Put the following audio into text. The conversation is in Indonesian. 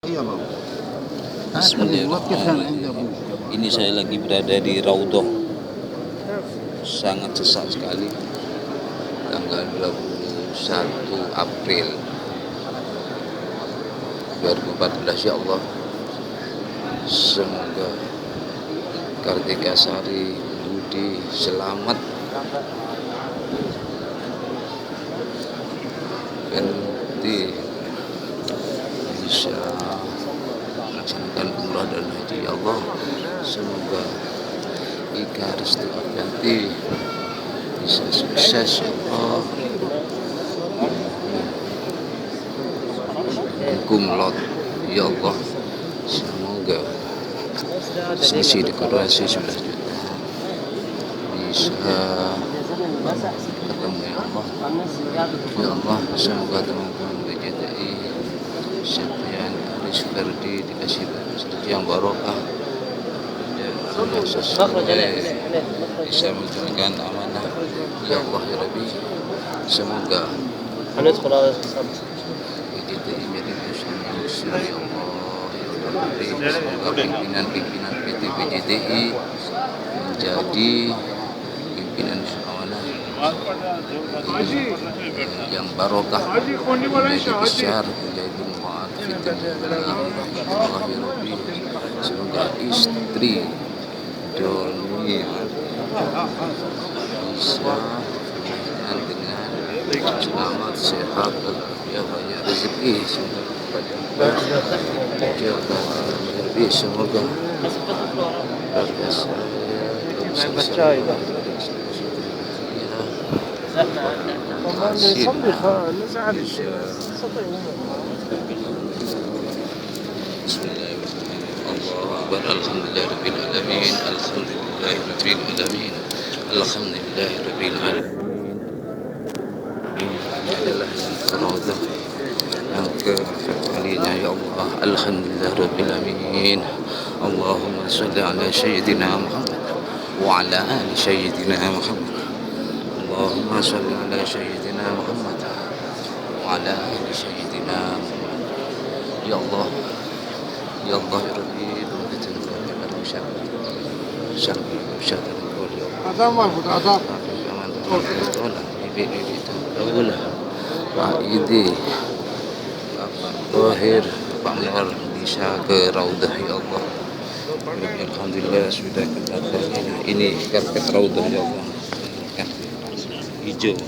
Iya bang. Bismillahirrahmanirrahim. Ini saya lagi berada di Raudhah. Sangat sesak sekali. Tanggal 21 April 2014, ya Allah. Semoga Kartika Sari Budi selamat nanti bisa melaksanakan umrah dan haji, ya Allah. Semoga Ika Restu Aprianti bisa sukses, ya Allah. Kumlot, ya Allah. Semoga sisi dekorasi 11 juta bisa ketemu, ya Allah. Ya Allah, semoga teman-teman BJTI Septian Aris Ferdi dikasih rezeki yang barokah dan sesuai bisa menjalankan amanah, ya Allah ya Rabbi. Semoga BJTI menjadi muslim yang besar, ya Allah ya Rabbi. Semoga pimpinan-pimpinan PT BJTI menjadi pimpinan amanah yang barokah, menjadi besar, menjadi mu'ad fitnah, Allah ya Rabbi. Semoga istri Doni bisa dengan selamat, sehat, ya banyak rezeki. Semoga keluarga saya Alhamdulillahirrahmanirrahim. Alhamdulillahirrahmanirrahim. Alhamdulillahirrahmanirrahim. Ini adalah Raudhah yang kekalinya, ya Allah. Alhamdulillahirrahmanirrahim. Allahumma salli ala Sayyidina Muhammad wa ala ali Sayyidina Muhammad. Allahumma salli ala Sayyidina Muhammad wa ala ali Sayyidina Muhammad. Ya Allah, ya Allah ya Rabbi. Pak Idi, Bapak Tohir, Pak Nur bisa ke Raudhah, ya Allah. Alhamdulillah sudah kedatangan. Ini karpet Raudhah, ya Allah. Hijau.